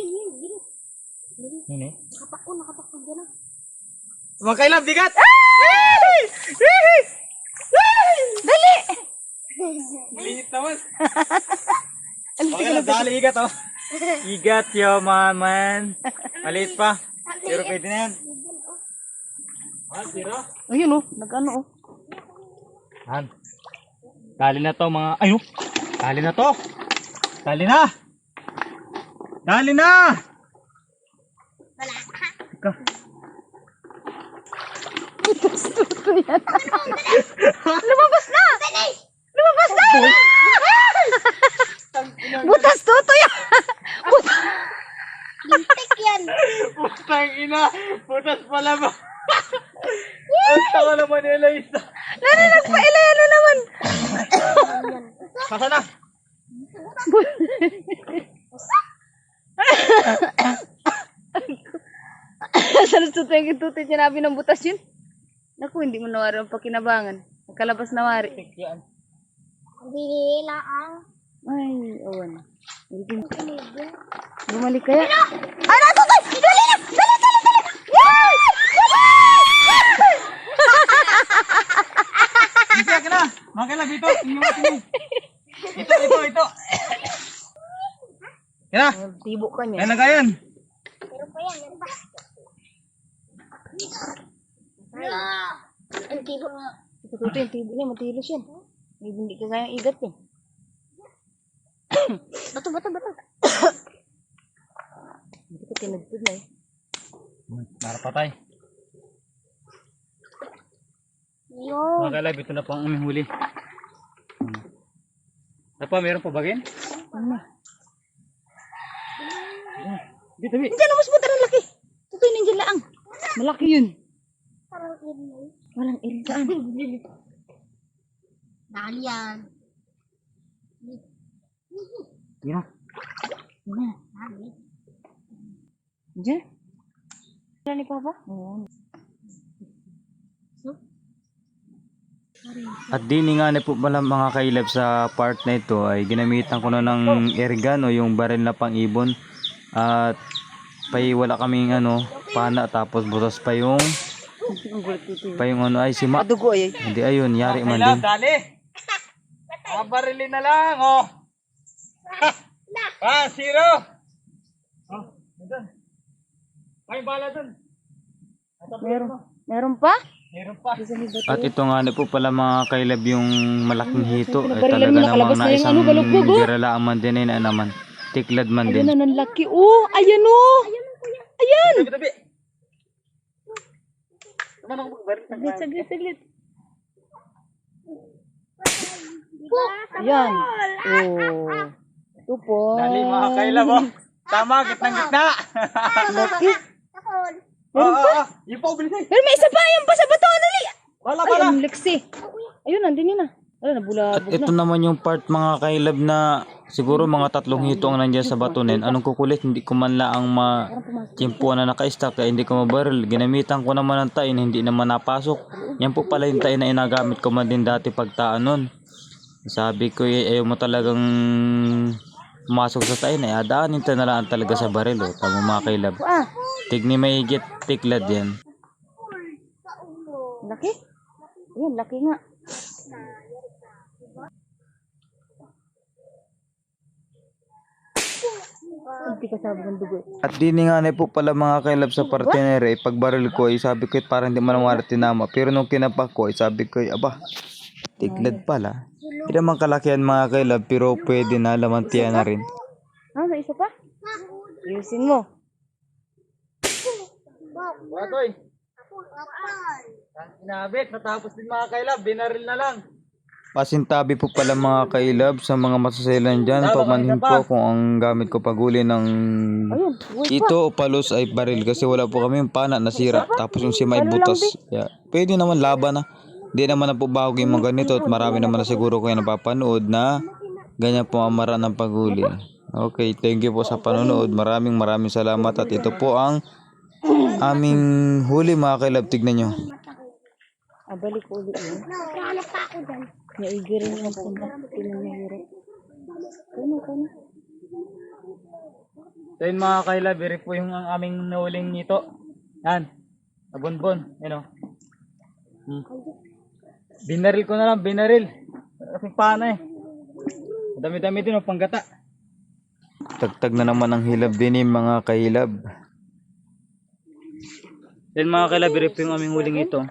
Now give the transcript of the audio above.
Ini. Nakapak dyan na. Mga kailab, bigat! Dali! Liit naman. Mga kailab, dali igat oh. Igat yo, man. Maliit pa. Pero pwede na yan. Tira. Ayun oh, nag-ano oh. Han. Dali na to mga, ayun. Dali na to. Dali na. Dali na. Wala. Ika. Lumabas na! Lumabas na! Butas tuto yan! Lintik yan! Putang ina. Putas pala ba? Ang tawa naman nila isa. Narinig pa ilay ano naman! Pasa na. Salut tuto yung tuto yung sinabi ng butas yun. Naku, hindi mo nawari ang pakinabangan. Nagkalabas na wari. Hindi lang. Ay, awan. Bumalik kaya? Ah, natutoy! Dali na! Dali, dali, dali! Yay! Isa ka na. Mga kailab, ito. Ito. Yan na. Tibo ka niya. Yan na kayan. Meron pa yan. Meron pa. Ang tibo nga. Tuto yung tibo niya, matilos yan. Hindi ka kayang igat eh. Bato. Hindi ka tinagpid na eh. Marapatay. Yun. Mga kailab, ito na po ang aming huli. Ano pa, meron pa bagay? Ano? Dito, bi. Diyan, mas buta ng laki. Tuto yung nandiyan laang. Malaki yun. Parang ilay. Walang irisaan. Dali yan. Yan na. Dali. Diyan. Wala ni Papa? Oo. At dini nga na po pala mga kailab sa part na ito ay ginamitan ko na ng airgun o yung baril na pang ibon. At wala kaming pana tapos butas pa yung ay sima. Adugo ay. Hindi ayun, yari man din. Dali. Barilin na lang oh. Zero. Oh, doon. Ay bala doon. Meron pa? Meron pa. At ito nga na po pala mga kailab yung malaking hito ay Pinabarilan talaga mo, namang nakalabas na na yung isang balugbog, oh. giralaan man din ay na naman. Tiklad man Ayan din. na, ang laki. Oh, ayan oh. Ayan. Tabi. Saglit. Ayan. Oh. Ito po. Dali mga kailab oh. Tama, gitna. Laki. Oo. Yung pa ubilis. Pero may isa pa. Ayan pa sa bato. Dali. Wala. Ay, ang leksi. Ayun, nandun yun na. Wala, nabulabog At ito na. naman yung part mga kailab na siguro mga 3 hito ang nandiyan sa batunin. Anong kukulit? Hindi ko man laang ma-chimpuan na naka-stack kaya hindi ko mabaril. Ginamitan ko naman ng tain, hindi naman napasok. Yan po pala yung tain na inagamit ko man din dati pagtaan nun. Sabi ko ayaw mo talagang pumasok sa tain. Adaanin ta na lang talaga sa baril. Oh. Tama mga kailab. Ah, Tigni may higit tiklad yan. laki. Ayan, laki nga. Hindi ka sabi ng dugo. At dini nga na po pala mga kailab sa partenere, pagbaril ko ay sabi ko parang hindi man wala tinama. Pero nung kinapak ko ay sabi ko aba, tiklad pala. Hindi naman kalakihan mga kailab pero pwede na lamantiyan na rin. Ah, may isa pa? Ayusin mo. Batoy! Inabit, natapos din mga kailab, binaril na lang. Pasintabi po pala mga kailab sa mga masasailan dyan. Pamanhin po kung ang gamit ko paguli ng Ayun, ito o palos ay baril kasi wala po kami yung pana nasira. Tapos yung si may butas. Yeah. Pwede naman laban na. Hindi naman na po bago yung mga ganito at marami naman na siguro kayo napapanood na ganyan po ang mara ng paghuli. Okay, thank you po sa panonood. Maraming salamat at ito po ang aming huli mga kailab. Tignan nyo. balik ulit yun. Nakahanap pa ako dyan. Naigirin yung punta. Tinang nahirap. Kano. So yun mga kailab, iri po yung ang aming nahuling nito. Yan. Abon-bon. Yan o. Binaril ko na lang, binaril. Kasi paano eh. Dami-dami din o, panggata. Tagtag na naman ang hilab din mga kahilab. Yan mga kailab, iri po yung aming huling ito.